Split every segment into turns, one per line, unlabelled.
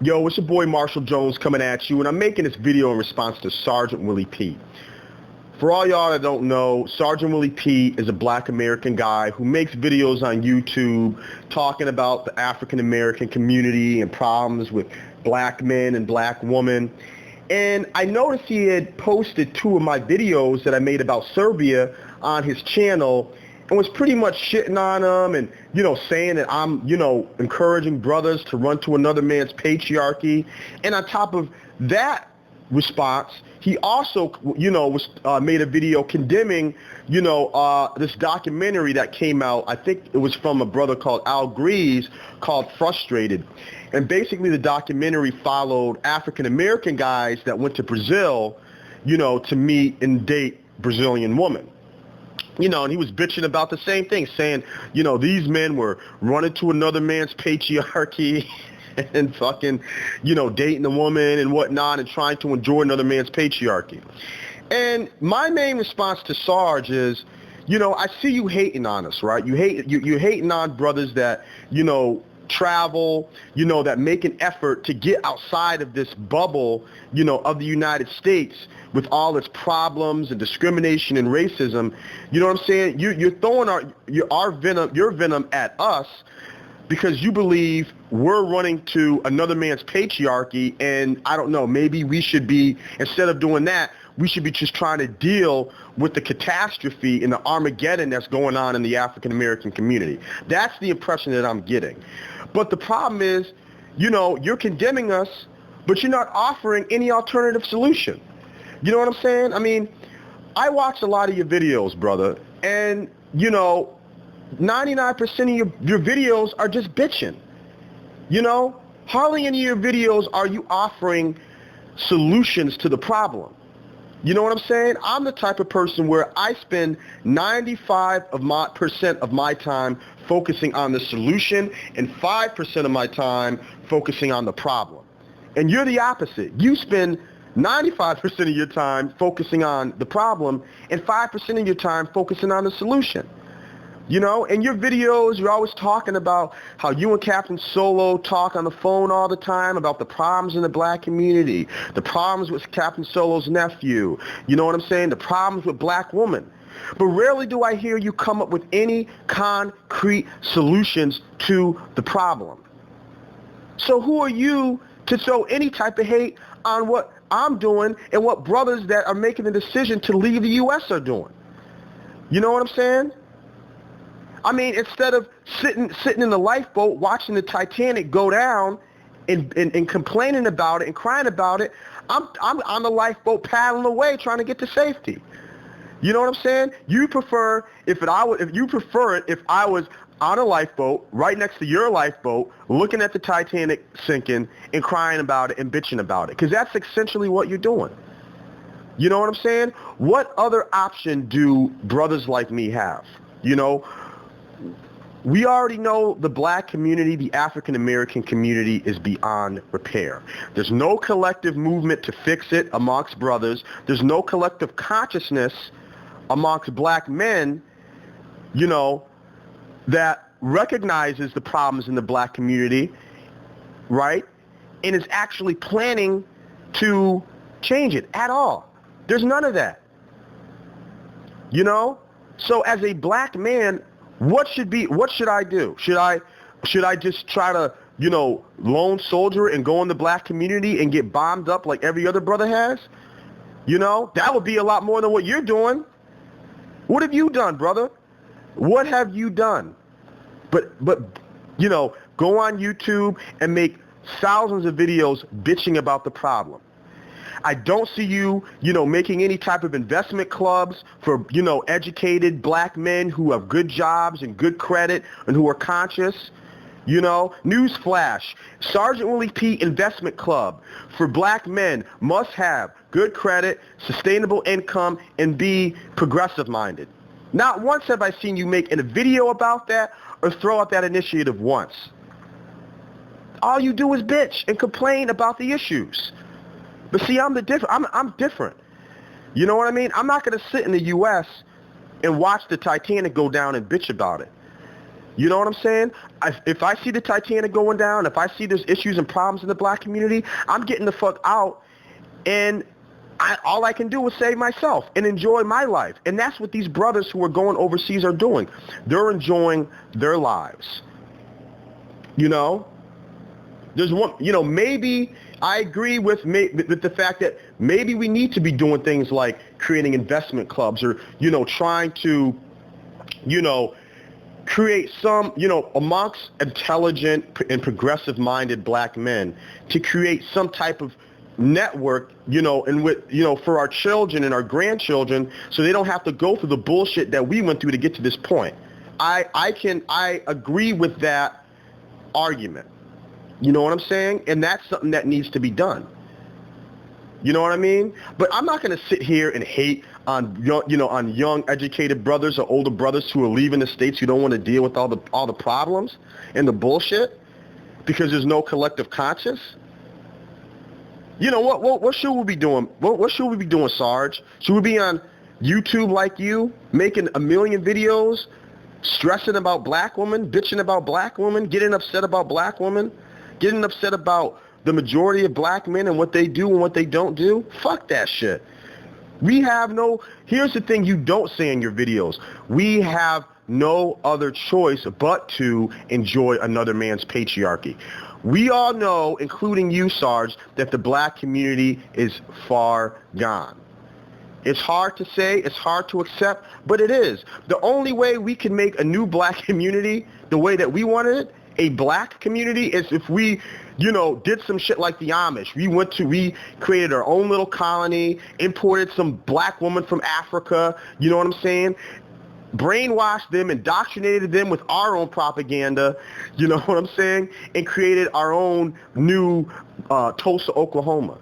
Yo, it's your boy Marshall Jones coming at you, and I'm making this video in response to Sergeant Willie P. For all y'all that don't know, Sergeant Willie P is a black American guy who makes videos on YouTube talking about the African American community and problems with black men and black women. And I noticed he had posted 2 of my videos that I made about Serbia on his channel and was pretty much shitting on him and, saying that I'm, encouraging brothers to run to another man's patriarchy. And on top of that response, he also, made a video condemning, this documentary that came out. I think it was from a brother called Al Grease called Frustrated. And basically the documentary followed African-American guys that went to Brazil, to meet and date Brazilian women. And he was bitching about the same thing, saying, these men were running to another man's patriarchy and fucking, dating a woman and whatnot and trying to enjoy another man's patriarchy. And my main response to Sarge is, I see you hating on us, right? You're hating on brothers that, travel, that make an effort to get outside of this bubble, of the United States with all its problems and discrimination and racism. You know what I'm saying? You're throwing your venom at us because you believe we're running to another man's patriarchy, and I don't know, maybe we should be, instead of doing that, we should be just trying to deal with the catastrophe and the Armageddon that's going on in the African American community. That's the impression that I'm getting. But the problem is, you're condemning us, but you're not offering any alternative solution. You know what I'm saying? I mean, I watch a lot of your videos, brother, and, 99% of your videos are just bitching. Hardly any of your videos are you offering solutions to the problem. You know what I'm saying? I'm the type of person where I spend 95% of my time focusing on the solution and 5% of my time focusing on the problem. And you're the opposite. You spend 95% of your time focusing on the problem and 5% of your time focusing on the solution. In your videos, you're always talking about how you and Captain Solo talk on the phone all the time about the problems in the black community, the problems with Captain Solo's nephew, you know what I'm saying, the problems with black women. But rarely do I hear you come up with any concrete solutions to the problem. So who are you to throw any type of hate on what I'm doing and what brothers that are making the decision to leave the U.S. are doing? You know what I'm saying? I mean, instead of sitting in the lifeboat watching the Titanic go down and complaining about it and crying about it, I'm on the lifeboat paddling away trying to get to safety. You know what I'm saying? You prefer if I was on a lifeboat right next to your lifeboat looking at the Titanic sinking and crying about it and bitching about it, because that's essentially what you're doing. You know what I'm saying? What other option do brothers like me have? We already know the black community, the African American community, is beyond repair. There's no collective movement to fix it amongst brothers. There's no collective consciousness amongst black men, that recognizes the problems in the black community, right? And is actually planning to change it at all. There's none of that. So as a black man, what should I do? Should I just try to, lone soldier and go in the black community and get bombed up like every other brother has? That would be a lot more than what you're doing. What have you done, brother? What have you done? But go on YouTube and make thousands of videos bitching about the problem. I don't see you, making any type of investment clubs for, educated black men who have good jobs and good credit and who are conscious. Newsflash, Sergeant Willie P. Investment Club for black men must have good credit, sustainable income, and be progressive-minded. Not once have I seen you make a video about that or throw out that initiative once. All you do is bitch and complain about the issues. But see, I'm different. You know what I mean? I'm not going to sit in the U.S. and watch the Titanic go down and bitch about it. You know what I'm saying? If I see the Titanic going down, if I see there's issues and problems in the black community, I'm getting the fuck out, and all I can do is save myself and enjoy my life. And that's what these brothers who are going overseas are doing. They're enjoying their lives. You know? There's one, maybe I agree with the fact that maybe we need to be doing things like creating investment clubs or, trying to, create some, amongst intelligent and progressive-minded black men to create some type of network, and with, for our children and our grandchildren, so they don't have to go through the bullshit that we went through to get to this point. I agree with that argument. You know what I'm saying? And that's something that needs to be done. You know what I mean? But I'm not going to sit here and hate on young educated brothers or older brothers who are leaving the States who don't want to deal with all the problems and the bullshit because there's no collective conscience. What should we be doing? What should we be doing, Sarge? Should we be on YouTube like you, making a million videos, stressing about black women, bitching about black women, getting upset about black women, getting upset about the majority of black men and what they do and what they don't do? Fuck that shit. Here's the thing you don't say in your videos. We have no other choice but to enjoy another man's patriarchy. We all know, including you, Sarge, that the black community is far gone. It's hard to say, it's hard to accept, but it is. The only way we can make a new black community the way that we wanted it, a black community, is if we, did some shit like the Amish. We created our own little colony, imported some black woman from Africa, you know what I'm saying? Brainwashed them, indoctrinated them with our own propaganda, you know what I'm saying? And created our own new Tulsa, Oklahoma.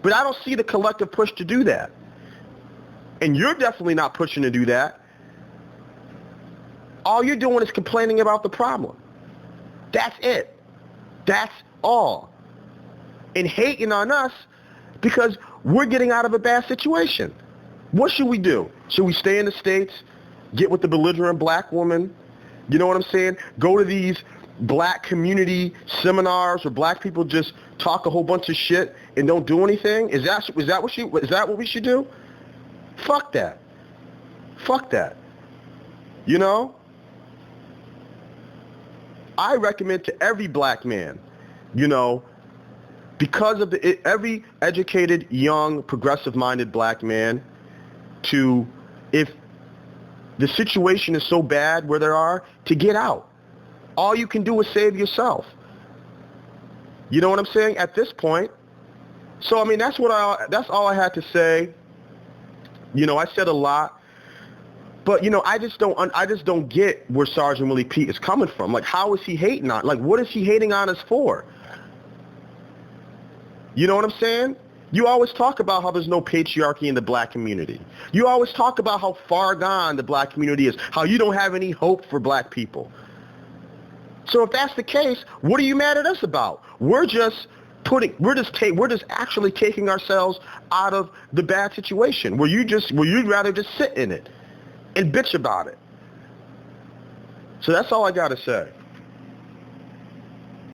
But I don't see the collective push to do that. And you're definitely not pushing to do that. All you're doing is complaining about the problem. That's it. That's all. And hating on us because we're getting out of a bad situation. What should we do? Should we stay in the States, get with the belligerent black woman, you know what I'm saying? Go to these black community seminars where black people just talk a whole bunch of shit and don't do anything? Is that what we should do? Fuck that. Fuck that. I recommend to every black man, because of every educated, young, progressive-minded black man, if the situation is so bad where there are, to get out. All you can do is save yourself. You know what I'm saying? At this point. So, I mean, that's all I had to say. I said a lot. But, I just don't get where Sergeant Willie Pete is coming from. Like, how is he hating on? Like, what is he hating on us for? You know what I'm saying? You always talk about how there's no patriarchy in the black community. You always talk about how far gone the black community is, how you don't have any hope for black people. So if that's the case, what are you mad at us about? We're just actually taking ourselves out of the bad situation where you'd rather just sit in it and bitch about it. So that's all I got to say.